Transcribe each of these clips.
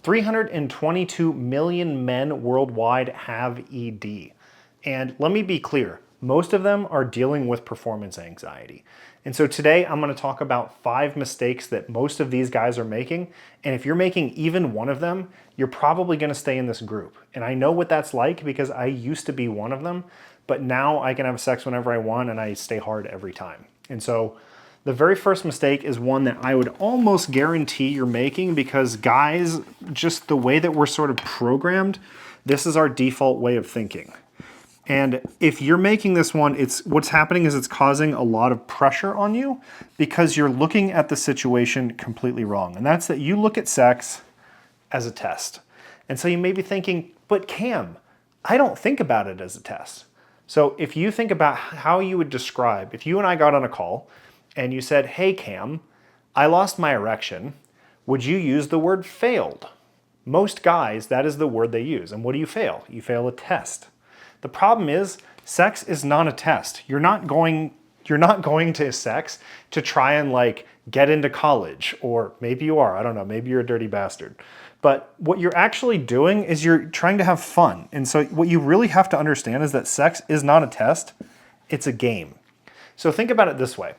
322 million men worldwide have ED. And let me be clear, most of them are dealing with performance anxiety. And so today I'm going to talk about 5 mistakes that most of these guys are making. And if you're making even one of them, you're probably going to stay in this group. And I know what that's like because I used to be one of them, but now I can have sex whenever I want and I stay hard every time. And so the very first mistake is one that I would almost guarantee you're making because guys, just the way that we're sort of programmed, this is our default way of thinking. And if you're making this one, what's happening is it's causing a lot of pressure on you because you're looking at the situation completely wrong. And that's that you look at sex as a test. And so you may be thinking, but Cam, I don't think about it as a test. So if you think about how you would describe, if you and I got on a call and you said, hey Cam, I lost my erection, would you use the word failed? Most guys, that is the word they use. And what do you fail? You fail a test. The problem is, sex is not a test. You're not going to sex to try and like get into college, or maybe you are, I don't know, maybe you're a dirty bastard. But what you're actually doing is you're trying to have fun. And so what you really have to understand is that sex is not a test, it's a game. So think about it this way.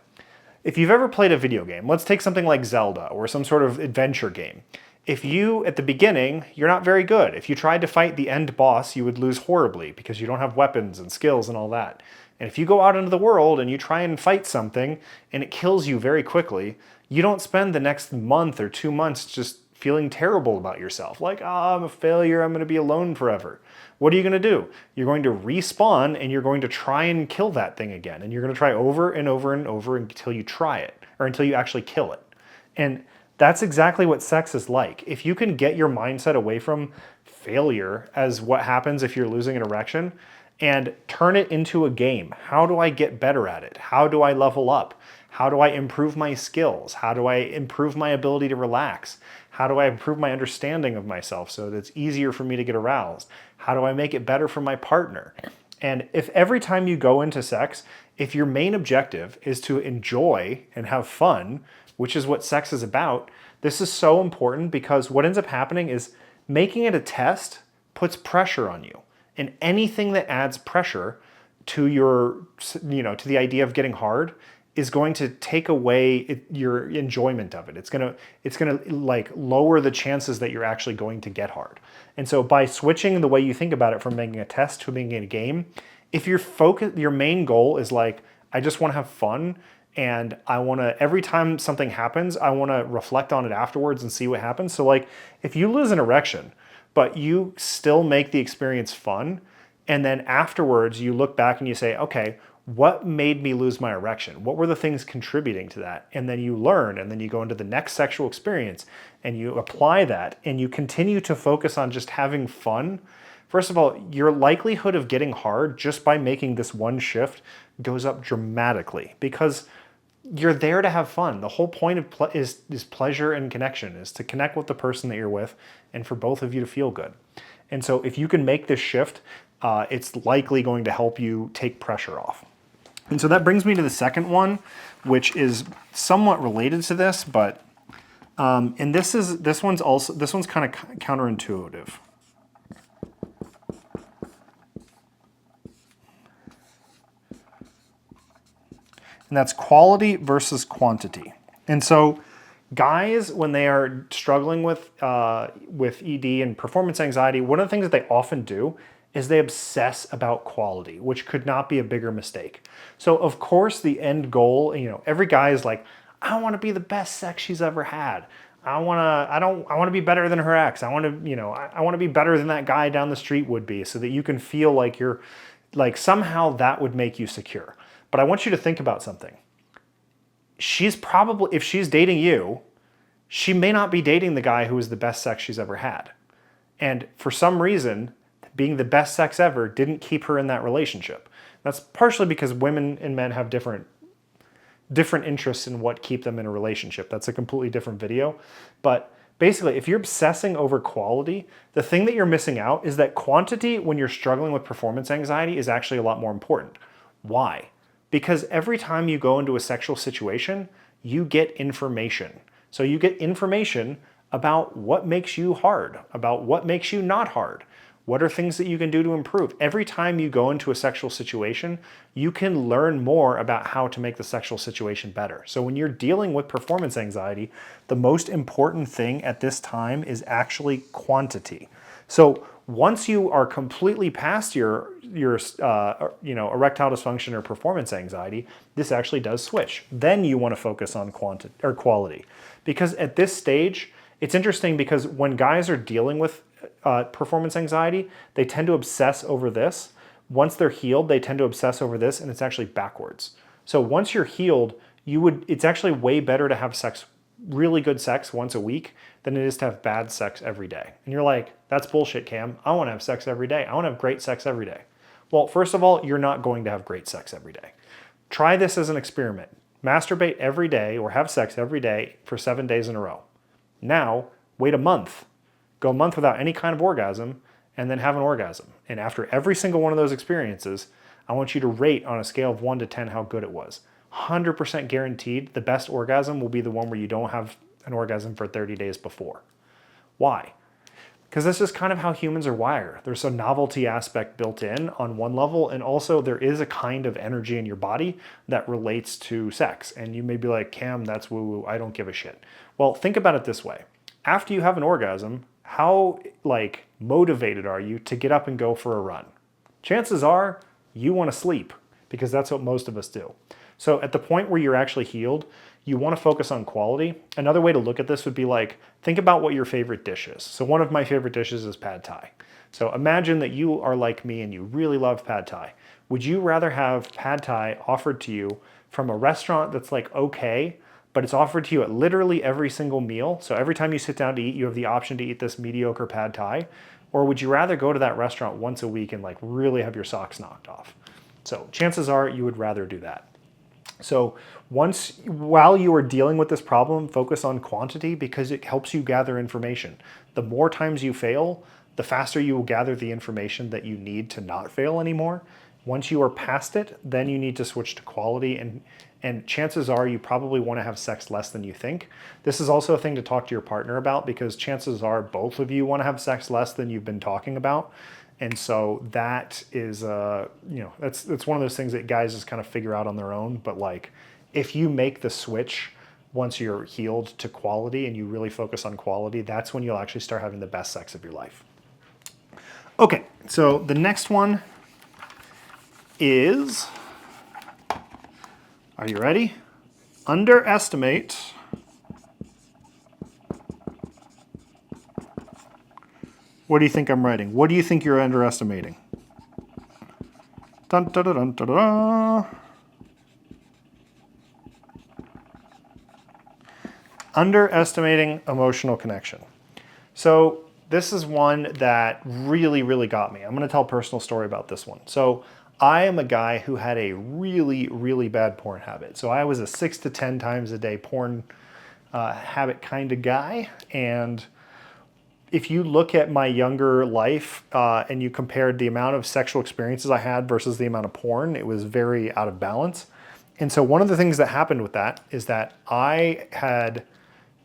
If you've ever played a video game, let's take something like Zelda or some sort of adventure game. If you, at the beginning, you're not very good. If you tried to fight the end boss, you would lose horribly because you don't have weapons and skills and all that. And if you go out into the world and you try and fight something and it kills you very quickly, you don't spend the next month or 2 months just feeling terrible about yourself. Like, I'm a failure, I'm going to be alone forever. What are you going to do? You're going to respawn and you're going to try and kill that thing again. And you're going to try over and over and over until you try it, or until you actually kill it. And that's exactly what sex is like. If you can get your mindset away from failure as what happens if you're losing an erection and turn it into a game. How do I get better at it? How do I level up? How do I improve my skills? How do I improve my ability to relax? How do I improve my understanding of myself so that it's easier for me to get aroused? How do I make it better for my partner? And if every time you go into sex, if your main objective is to enjoy and have fun, which is what sex is about, this is so important because what ends up happening is making it a test puts pressure on you. And anything that adds pressure to to the idea of getting hard is going to take away your enjoyment of it. It's gonna like lower the chances that you're actually going to get hard. And so by switching the way you think about it from making a test to making it a game, if your main goal is like, I just want to have fun, and I want to, every time something happens, I want to reflect on it afterwards and see what happens. So like, if you lose an erection, but you still make the experience fun, and then afterwards you look back and you say, okay, what made me lose my erection? What were the things contributing to that? And then you learn, and then you go into the next sexual experience and you apply that, and you continue to focus on just having fun. First of all, your likelihood of getting hard just by making this one shift goes up dramatically because you're there to have fun. The whole point of is pleasure and connection, is to connect with the person that you're with and for both of you to feel good. And so if you can make this shift, it's likely going to help you take pressure off. And so that brings me to the second one, which is somewhat related to this, but and this one's kind of counterintuitive. And that's quality versus quantity. And so guys, when they are struggling with ED and performance anxiety, one of the things that they often do is they obsess about quality, which could not be a bigger mistake. So of course the end goal, every guy is like, I want to be the best sex she's ever had. I want to be better than her ex. I want to be better than that guy down the street would be, so that you can feel like you're, like somehow that would make you secure. But I want you to think about something. She's probably, if she's dating you, she may not be dating the guy who is the best sex she's ever had. And for some reason, being the best sex ever didn't keep her in that relationship. That's partially because women and men have different interests in what keep them in a relationship. That's a completely different video. But basically, if you're obsessing over quality, the thing that you're missing out is that quantity, when you're struggling with performance anxiety, is actually a lot more important. Why? Because every time you go into a sexual situation, you get information. So you get information about what makes you hard, about what makes you not hard. What are things that you can do to improve? Every time you go into a sexual situation, you can learn more about how to make the sexual situation better. So when you're dealing with performance anxiety, the most important thing at this time is actually quantity. So once you are completely past your erectile dysfunction or performance anxiety, this actually does switch. Then you want to focus on quantity or quality, because at this stage, it's interesting because when guys are dealing with performance anxiety, they tend to obsess over this. Once they're healed, they tend to obsess over this, and it's actually backwards. So once you're healed, it's actually way better to have sex, really good sex once a week than it is to have bad sex every day. And you're like, that's bullshit, Cam. I want to have sex every day. I want to have great sex every day. Well, first of all, you're not going to have great sex every day. Try this as an experiment. Masturbate every day or have sex every day for 7 days in a row. Now, wait a month. Go a month without any kind of orgasm and then have an orgasm. And after every single one of those experiences, I want you to rate on a scale of 1 to 10 how good it was. 100% guaranteed the best orgasm will be the one where you don't have an orgasm for 30 days before. Why? Because this is kind of how humans are wired. There's a novelty aspect built in on one level, and also there is a kind of energy in your body that relates to sex. And you may be like, Cam, that's woo-woo, I don't give a shit. Well, think about it this way. After you have an orgasm, how motivated are you to get up and go for a run? Chances are you want to sleep, because that's what most of us do. So at the point where you're actually healed, you want to focus on quality. Another way to look at this would be think about what your favorite dish is. So one of my favorite dishes is pad thai. So imagine that you are like me and you really love pad thai. Would you rather have pad thai offered to you from a restaurant that's okay, but it's offered to you at literally every single meal? So every time you sit down to eat, you have the option to eat this mediocre pad thai. Or would you rather go to that restaurant once a week and really have your socks knocked off? So chances are you would rather do that. So while you are dealing with this problem, focus on quantity, because it helps you gather information. The more times you fail, the faster you will gather the information that you need to not fail anymore. Once you are past it, then you need to switch to quality, and chances are you probably want to have sex less than you think. This is also a thing to talk to your partner about, because chances are both of you want to have sex less than you've been talking about. And so that is, that's one of those things that guys just kind of figure out on their own. But if you make the switch once you're healed to quality and you really focus on quality, that's when you'll actually start having the best sex of your life. Okay, so the next one is, are you ready? Underestimate What do you think I'm writing? What do you think you're underestimating? Dun, dun, dun, dun, dun, dun. Underestimating emotional connection. So this is one that really, really got me. I'm going to tell a personal story about this one. So I am a guy who had a really, really bad porn habit. So I was a 6 to 10 times a day porn habit kind of guy. And if you look at my younger life and you compared the amount of sexual experiences I had versus the amount of porn, it was very out of balance. And so one of the things that happened with that is that I had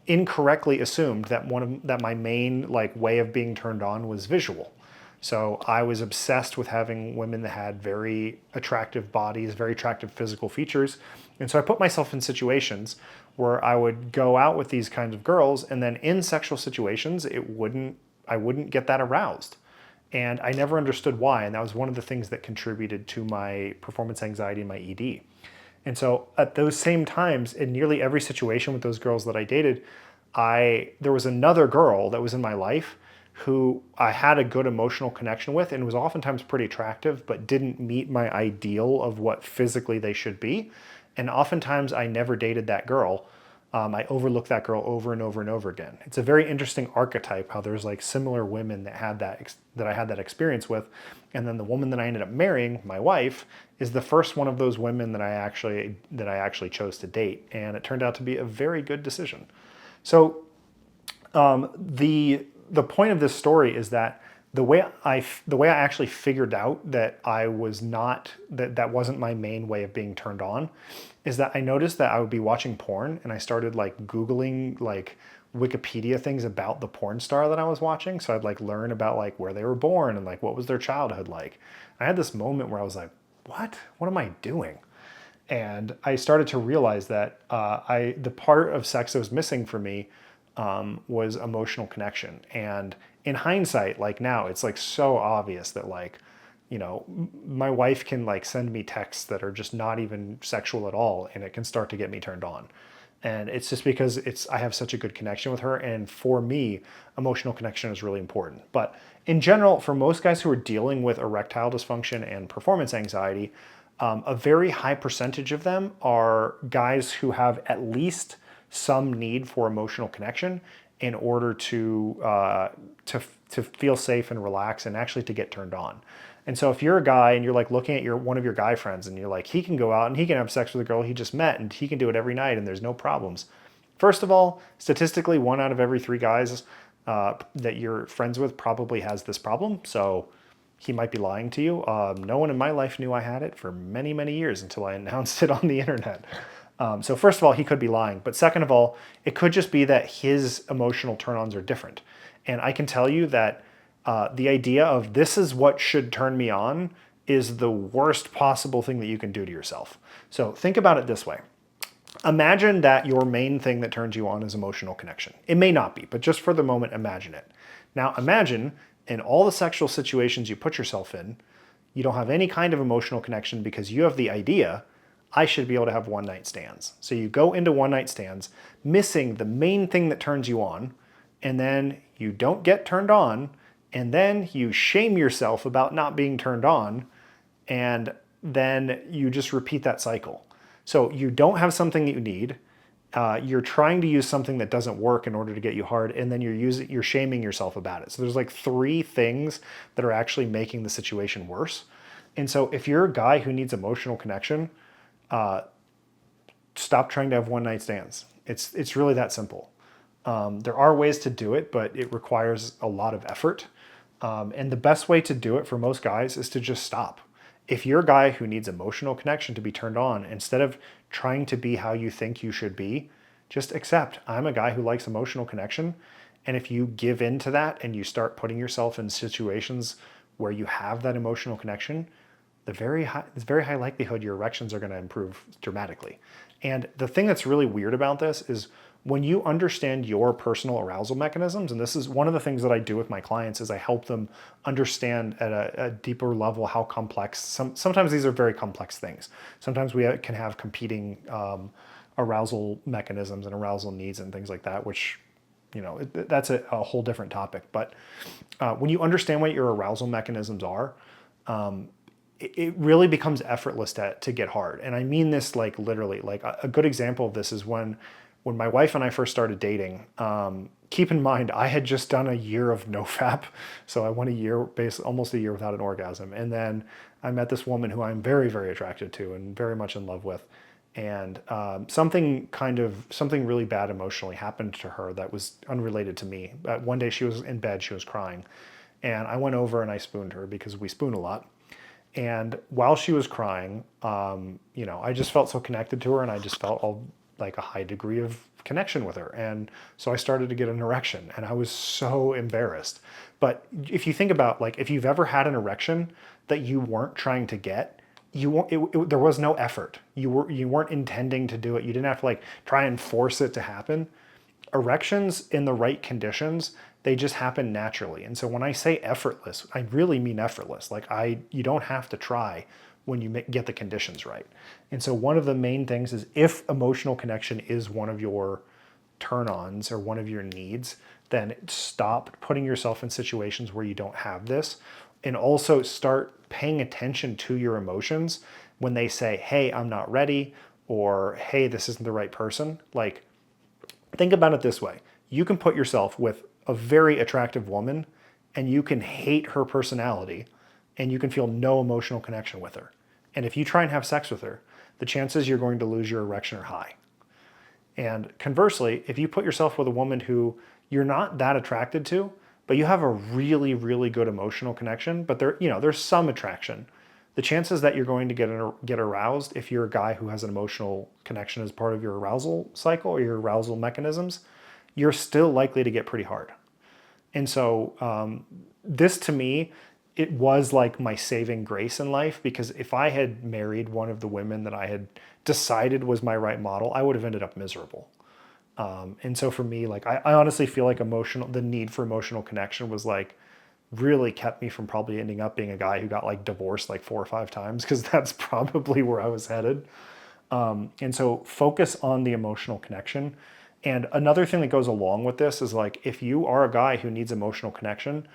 incorrectly assumed that that my main way of being turned on was visual. So I was obsessed with having women that had very attractive bodies, very attractive physical features. And so I put myself in situations where I would go out with these kinds of girls, and then in sexual situations, I wouldn't get that aroused. And I never understood why. And that was one of the things that contributed to my performance anxiety and my ED. And so at those same times, in nearly every situation with those girls that I dated, there was another girl that was in my life who I had a good emotional connection with and was oftentimes pretty attractive, but didn't meet my ideal of what physically they should be. And oftentimes I never dated that girl. I overlooked that girl over and over and over again. It's a very interesting archetype how there's similar women that I had that experience with. And then the woman that I ended up marrying, my wife, is the first one of those women that I actually chose to date. And it turned out to be a very good decision. So the point of this story is that the way I actually figured out that that wasn't my main way of being turned on is that I noticed that I would be watching porn and I started Googling Wikipedia things about the porn star that I was watching. So I'd like learn about like where they were born and like what was their childhood like. I had this moment where I was like, what am I doing? And I started to realize that the part of sex that was missing for me was emotional connection. And in hindsight, like now, it's like so obvious that like, my wife can like send me texts that are just not even sexual at all, and it can start to get me turned on. And it's just because I have such a good connection with her, and for me, emotional connection is really important. But in general, for most guys who are dealing with erectile dysfunction and performance anxiety, a very high percentage of them are guys who have at least some need for emotional connection in order to feel safe and relax and actually to get turned on. And so if you're a guy and you're like looking at one of your guy friends and you're like, he can go out and he can have sex with a girl he just met and he can do it every night and there's no problems. First of all, statistically, 1 out of every 3 guys that you're friends with probably has this problem. So he might be lying to you. No one in my life knew I had it for many, many years until I announced it on the internet. So first of all, he could be lying. But second of all, it could just be that his emotional turn-ons are different. And I can tell you that the idea of this is what should turn me on is the worst possible thing that you can do to yourself. So think about it this way. Imagine that your main thing that turns you on is emotional connection. It may not be, but just for the moment, imagine it. Now imagine in all the sexual situations you put yourself in, you don't have any kind of emotional connection because you have the idea, I should be able to have one night stands. So you go into one night stands missing the main thing that turns you on, and then you don't get turned on, and then you shame yourself about not being turned on, and then you just repeat that cycle. So you don't have something that you need. You're trying to use something that doesn't work in order to get you hard, and then you're shaming yourself about it. So there's like 3 things that are actually making the situation worse. And so if you're a guy who needs emotional connection, stop trying to have one night stands. It's really that simple. There are ways to do it, but it requires a lot of effort. And the best way to do it for most guys is to just stop. If you're a guy who needs emotional connection to be turned on, instead of trying to be how you think you should be, just accept, I'm a guy who likes emotional connection. And if you give in to that and you start putting yourself in situations where you have that emotional connection, it's very high likelihood your erections are going to improve dramatically. And the thing that's really weird about this is when you understand your personal arousal mechanisms, and this is one of the things that I do with my clients, is I help them understand at a deeper level how complex, sometimes these are very complex things. Sometimes we can have competing arousal mechanisms and arousal needs and things like that, which, that's a whole different topic. But when you understand what your arousal mechanisms are, it really becomes effortless to get hard. And I mean this like literally. Like a good example of this is when my wife and I first started dating. Keep in mind, I had just done a year of nofap, so I went almost a year without an orgasm. And then I met this woman who I'm very, very attracted to and very much in love with. And something really bad emotionally happened to her that was unrelated to me. One day she was in bed, she was crying, and I went over and I spooned her because we spoon a lot. And while she was crying, I just felt so connected to her, and I just felt like a high degree of connection with her. And so I started to get an erection, and I was so embarrassed. But if you think about, like, if you've ever had an erection that you weren't trying to get, there was no effort. You weren't intending to do it. You didn't have to like try and force it to happen. Erections in the right conditions, they just happen naturally. And so when I say effortless, I really mean effortless. Like you don't have to try when you get the conditions right. And so one of the main things is, if emotional connection is one of your turn-ons or one of your needs, then stop putting yourself in situations where you don't have this, and also start paying attention to your emotions when they say, hey, I'm not ready, or hey, this isn't the right person. Like, think about it this way. You can put yourself with a very attractive woman and you can hate her personality and you can feel no emotional connection with her. And if you try and have sex with her, the chances you're going to lose your erection are high. And conversely, if you put yourself with a woman who you're not that attracted to, but you have a really, really good emotional connection, but there's some attraction, the chances that you're going to get aroused if you're a guy who has an emotional connection as part of your arousal cycle or your arousal mechanisms, you're still likely to get pretty hard. And so this to me, it was like my saving grace in life, because if I had married one of the women that I had decided was my right model, I would have ended up miserable. And so for me, like I honestly feel like the need for emotional connection was like really kept me from probably ending up being a guy who got like divorced like 4 or 5 times, because that's probably where I was headed. And so focus on the emotional connection. And another thing that goes along with this is like, if you are a guy who needs emotional connection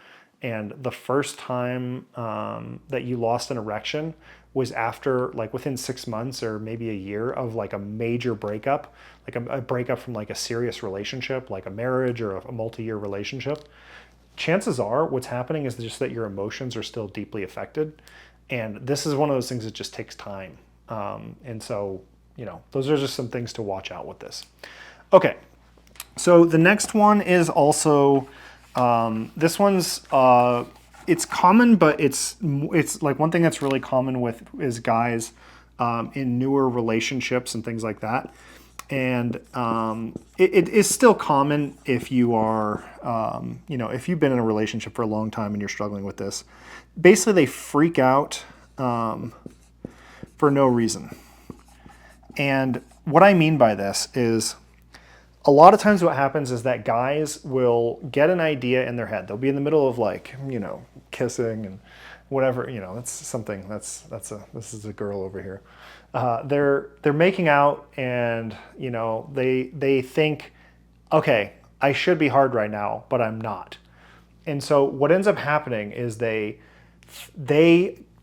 and the first time that you lost an erection was after like within 6 months or maybe a year of like a major breakup, like a breakup from like a serious relationship, like a marriage or a multi-year relationship, chances are what's happening is just that your emotions are still deeply affected. And this is one of those things that just takes time. And so, those are just some things to watch out with this. Okay, so the next one is also, this one's, it's common, but it's like one thing that's really common with is guys in newer relationships and things like that. And it is still common if you are, if you've been in a relationship for a long time and you're struggling with this. Basically, they freak out for no reason. And what I mean by this is a lot of times what happens is that guys will get an idea in their head. They'll be in the middle of like, kissing and whatever, that's something this is a girl over here. They're making out and, they think, okay, I should be hard right now, but I'm not. And so what ends up happening is they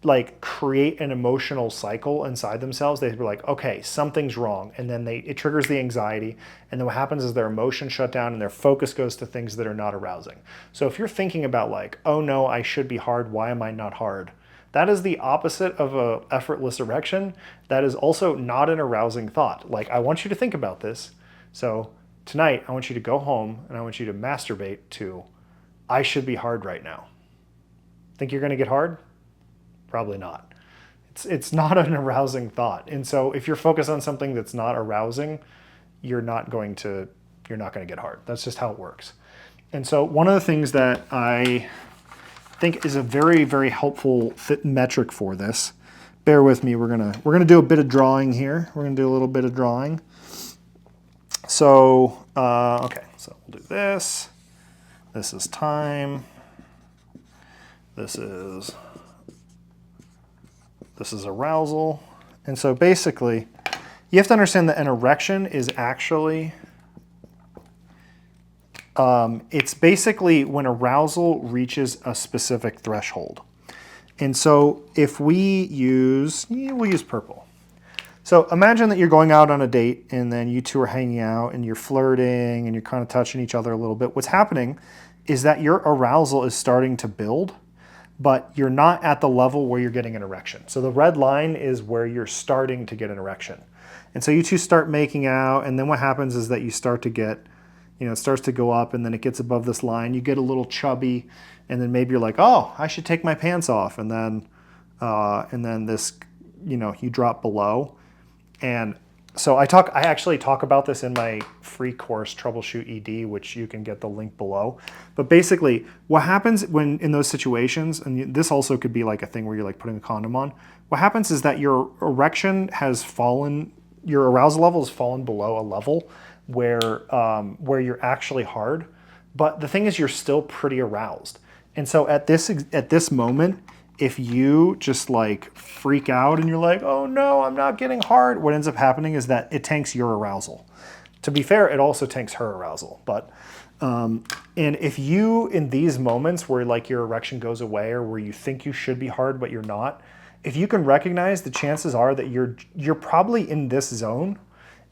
like create an emotional cycle inside themselves. They're like, okay, something's wrong. And then it triggers the anxiety. And then what happens is their emotions shut down and their focus goes to things that are not arousing. So if you're thinking about like, oh no, I should be hard, why am I not hard? That is the opposite of a effortless erection. That is also not an arousing thought. Like, I want you to think about this. So tonight, I want you to go home and I want you to masturbate to, I should be hard right now. Think you're going to get hard? Probably not. It's not an arousing thought. And so if you're focused on something that's not arousing, you're not going to get hard. That's just how it works. And so one of the things that I think is a very, very helpful metric for this, bear with me, we're gonna do a bit of drawing here. We're gonna do a little bit of drawing. So, okay, so we'll do this. This is time. This is arousal. And so basically, you have to understand that an erection is actually, it's basically when arousal reaches a specific threshold. And so if we'll use purple. So imagine that you're going out on a date and then you two are hanging out and you're flirting and you're kind of touching each other a little bit. What's happening is that your arousal is starting to build, but you're not at the level where you're getting an erection. So the red line is where you're starting to get an erection. And so you two start making out, and then what happens is that you start to get, it starts to go up, and then it gets above this line. You get a little chubby, and then maybe you're like, oh, I should take my pants off. And then this, you drop below. And so I actually talk about this in my free course, Troubleshoot ED, which you can get the link below. But basically, what happens when in those situations, and this also could be like a thing where you're like putting a condom on, what happens is that your erection has fallen, your arousal level has fallen below a level where you're actually hard. But the thing is, you're still pretty aroused. And so at this moment, if you just like freak out and you're like, oh no, I'm not getting hard, what ends up happening is that it tanks your arousal. To be fair, it also tanks her arousal. But and if you, in these moments where like your erection goes away or where you think you should be hard but you're not, if you can recognize, the chances are that you're probably in this zone,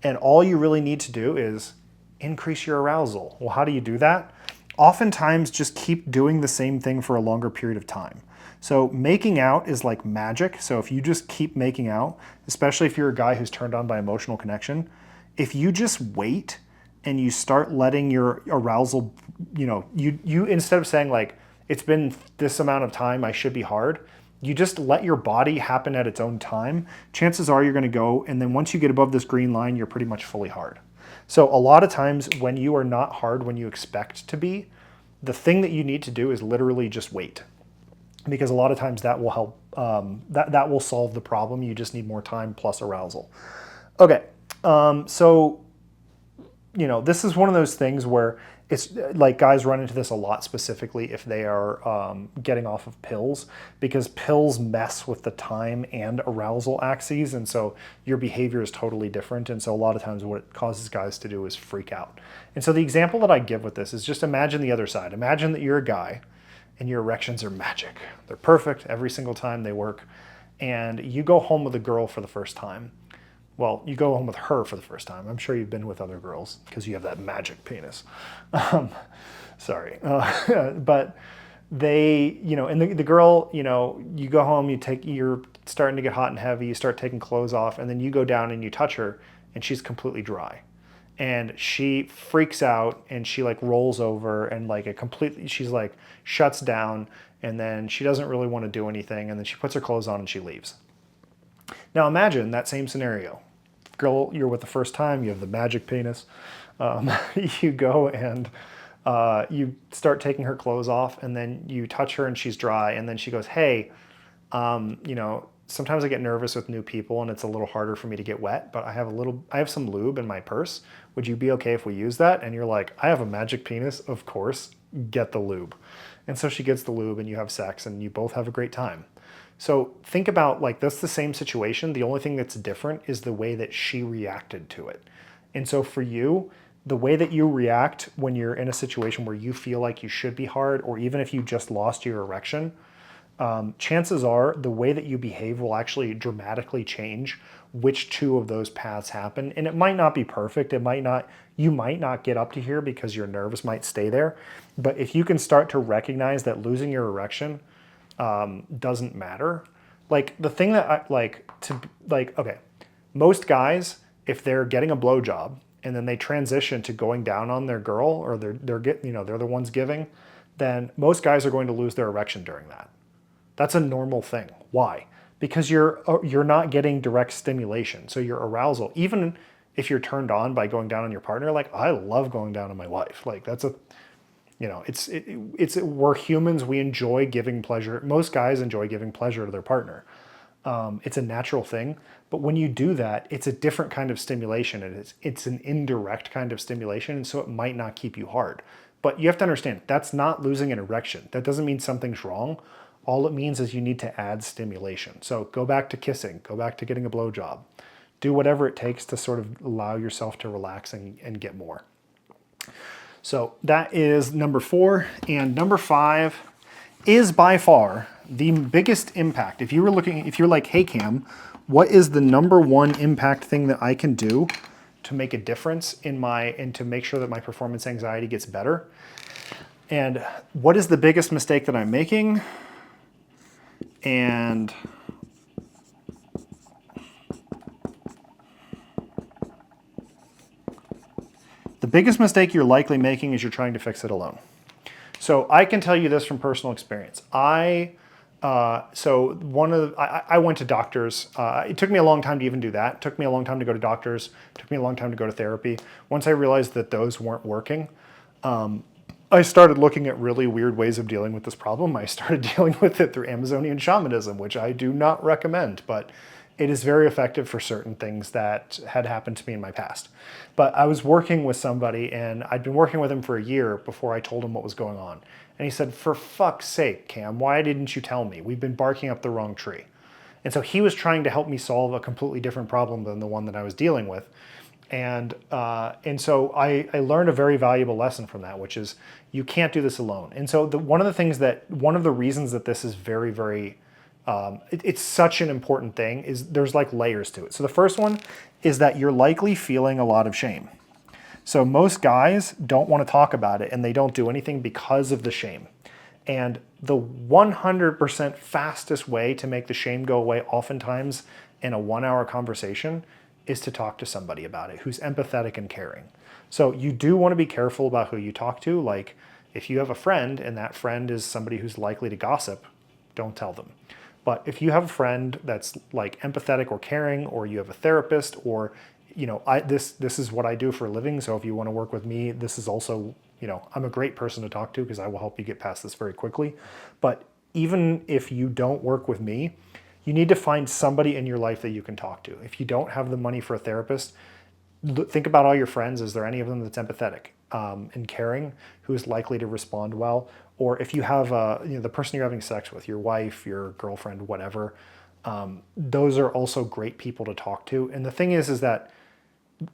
and all you really need to do is increase your arousal. Well, how do you do that? Oftentimes, just keep doing the same thing for a longer period of time. So making out is like magic. So if you just keep making out, especially if you're a guy who's turned on by emotional connection, if you just wait and you start letting your arousal, you instead of saying like, it's been this amount of time, I should be hard, you just let your body happen at its own time. Chances are you're going to go, and then once you get above this green line, you're pretty much fully hard. So a lot of times when you are not hard when you expect to be, the thing that you need to do is literally just wait, because a lot of times that will help. That will solve the problem. You just need more time plus arousal. Okay, so this is one of those things where it's like guys run into this a lot, specifically if they are getting off of pills, because pills mess with the time and arousal axes, and so your behavior is totally different. And so a lot of times what it causes guys to do is freak out. And so the example that I give with this is just imagine the other side. Imagine that you're a guy and your erections are magic. They're perfect every single time they work. And you go home with a girl for the first time. Well, you go home with her for the first time. I'm sure you've been with other girls because you have that magic penis. Sorry. But they, and the girl, you go home, you're starting to get hot and heavy, you start taking clothes off, and then you go down and you touch her, and she's completely dry. And she freaks out and she like rolls over and she's like shuts down, and then she doesn't really want to do anything, and then she puts her clothes on and she leaves. Now imagine that same scenario. Girl you're with the first time, you have the magic penis. You go and you start taking her clothes off, and then you touch her and she's dry, and then she goes, hey, sometimes I get nervous with new people and it's a little harder for me to get wet, but I have some lube in my purse. Would you be okay if we use that? And you're like, I have a magic penis, of course, get the lube. And so she gets the lube and you have sex and you both have a great time. So think about that's the same situation. The only thing that's different is the way that she reacted to it. And so for you, the way that you react when you're in a situation where you feel like you should be hard, or even if you just lost your erection, chances are the way that you behave will actually dramatically change which two of those paths happen. And it might not be perfect. You might not get up to here because your nerves might stay there. But if you can start to recognize that losing your erection doesn't matter. The thing that okay, most guys, if they're getting a blowjob and then they transition to going down on their girl, or they're the ones giving, then most guys are going to lose their erection during that. That's a normal thing. Why? Because you're not getting direct stimulation. So your arousal, even if you're turned on by going down on your partner, I love going down on my wife. We're humans. We enjoy giving pleasure. Most guys enjoy giving pleasure to their partner. It's a natural thing. But when you do that, it's a different kind of stimulation, and it's an indirect kind of stimulation, and so it might not keep you hard. But you have to understand, that's not losing an erection. That doesn't mean something's wrong. All it means is you need to add stimulation. So go back to kissing, go back to getting a blowjob. Do whatever it takes to sort of allow yourself to relax and get more. So that is number 4. And number 5 is by far the biggest impact. If you're like, hey Cam, what is the number 1 impact thing that I can do to make a difference and to make sure that my performance anxiety gets better? And what is the biggest mistake that I'm making? And the biggest mistake you're likely making is you're trying to fix it alone. So I can tell you this from personal experience. I went to doctors. It took me a long time to even do that. It took me a long time to go to doctors. It took me a long time to go to therapy. Once I realized that those weren't working, I started looking at really weird ways of dealing with this problem. I started dealing with it through Amazonian shamanism, which I do not recommend, but it is very effective for certain things that had happened to me in my past. But I was working with somebody, and I'd been working with him for a year before I told him what was going on. And he said, for fuck's sake, Cam, why didn't you tell me? We've been barking up the wrong tree. And so he was trying to help me solve a completely different problem than the one that I was dealing with. And so I learned a very valuable lesson from that, which is you can't do this alone. And so one of the reasons that this is very, very, it's such an important thing is there's layers to it. So the first one is that you're likely feeling a lot of shame. So most guys don't want to talk about it, and they don't do anything because of the shame. And the 100% fastest way to make the shame go away, oftentimes in a 1-hour conversation, is to talk to somebody about it who's empathetic and caring. So you do want to be careful about who you talk to. If you have a friend and that friend is somebody who's likely to gossip, don't tell them. But if you have a friend that's empathetic or caring, or you have a therapist, or this is what I do for a living. So if you want to work with me, this is also, I'm a great person to talk to because I will help you get past this very quickly. But even if you don't work with me, you need to find somebody in your life that you can talk to. If you don't have the money for a therapist, think about all your friends. Is there any of them that's empathetic and caring, who is likely to respond well? Or if you have the person you're having sex with, your wife, your girlfriend, whatever, those are also great people to talk to. And the thing is that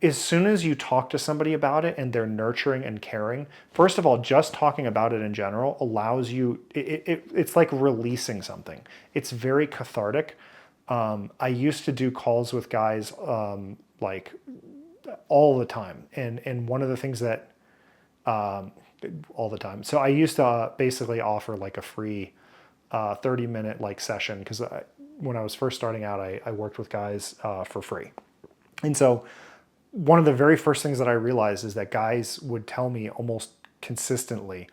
as soon as you talk to somebody about it and they're nurturing and caring, first of all, just talking about it in general allows you, it's like releasing something. It's very cathartic. I used to do calls with guys like all the time. And one of the things that, all the time. So I used to basically offer like a free 30-minute like session because when I was first starting out, I worked with guys for free. And so one of the very first things that I realized is that guys would tell me almost consistently,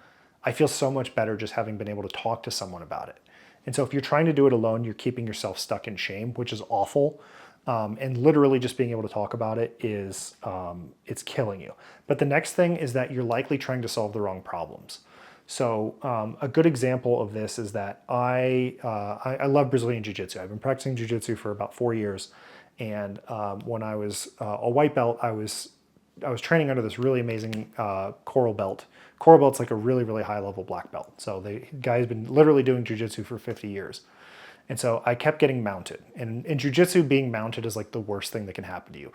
I feel so much better just having been able to talk to someone about it. And so if you're trying to do it alone, you're keeping yourself stuck in shame, which is awful. And literally just being able to talk about it is, it's killing you. But the next thing is that you're likely trying to solve the wrong problems. So a good example of this is that I love Brazilian Jiu-Jitsu. I've been practicing Jiu-Jitsu for about 4 years. And when I was a white belt, I was training under this really amazing coral belt. Coral belt's like a really, really high level black belt. So the guy's been literally doing Jiu-Jitsu for 50 years. And so I kept getting mounted. And in Jiu-Jitsu, being mounted is like the worst thing that can happen to you.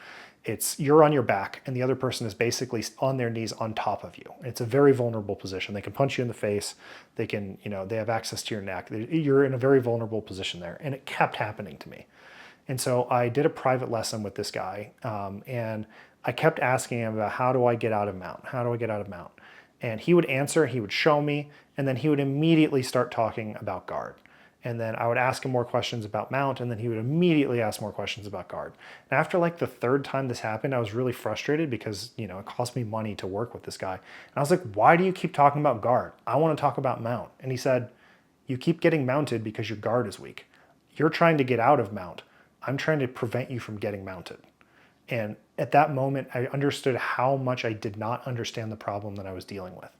You're on your back and the other person is basically on their knees on top of you. It's a very vulnerable position. They can punch you in the face. They can, they have access to your neck. You're in a very vulnerable position there. And it kept happening to me. And so I did a private lesson with this guy, and I kept asking him about how do I get out of mount? How do I get out of mount? And he would answer, he would show me, and then he would immediately start talking about guard. And then I would ask him more questions about mount, and then he would immediately ask more questions about guard. And after like the third time this happened, I was really frustrated because, it cost me money to work with this guy. And I was like, why do you keep talking about guard? I want to talk about mount. And he said, you keep getting mounted because your guard is weak. You're trying to get out of mount. I'm trying to prevent you from getting mounted. And at that moment, I understood how much I did not understand the problem that I was dealing with.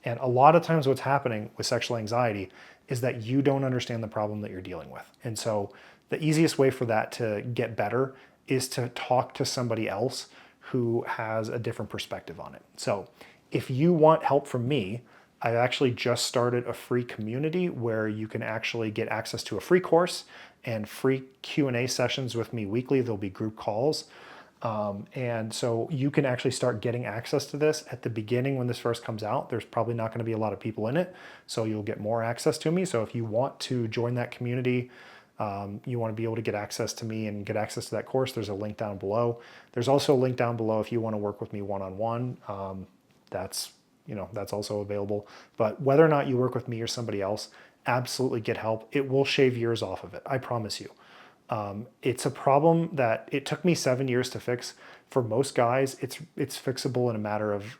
And a lot of times what's happening with sexual anxiety is that you don't understand the problem that you're dealing with. And so the easiest way for that to get better is to talk to somebody else who has a different perspective on it. So if you want help from me, I've actually just started a free community where you can actually get access to a free course and free Q&A sessions with me weekly. There'll be group calls. And so you can actually start getting access to this at the beginning when this first comes out. There's probably not going to be a lot of people in it, so you'll get more access to me. So if you want to join that community, you want to be able to get access to me and get access to that course, there's a link down below. There's also a link down below if you want to work with me one-on-one. That's also available. But whether or not you work with me or somebody else, absolutely get help. It will shave years off of it. I promise you. It's a problem that it took me 7 years to fix. For most guys, it's fixable in a matter of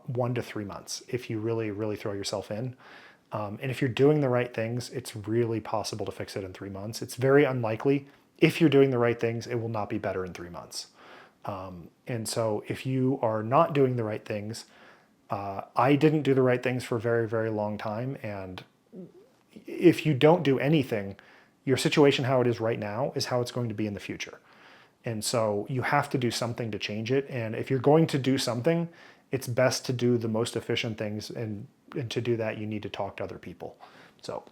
1 to 3 months if you really, really throw yourself in. And if you're doing the right things, it's really possible to fix it in 3 months. It's very unlikely. If you're doing the right things, it will not be better in 3 months. And so if you are not doing the right things, I didn't do the right things for a very, very long time. And if you don't do anything, your situation how it is right now is how it's going to be in the future. And so you have to do something to change it. And if you're going to do something, it's best to do the most efficient things. And to do that, you need to talk to other people. So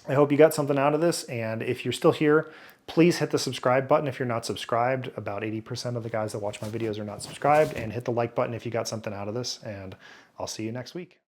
I hope you got something out of this. And if you're still here, please hit the subscribe button if you're not subscribed. About 80% of the guys that watch my videos are not subscribed. And hit the like button if you got something out of this. And I'll see you next week.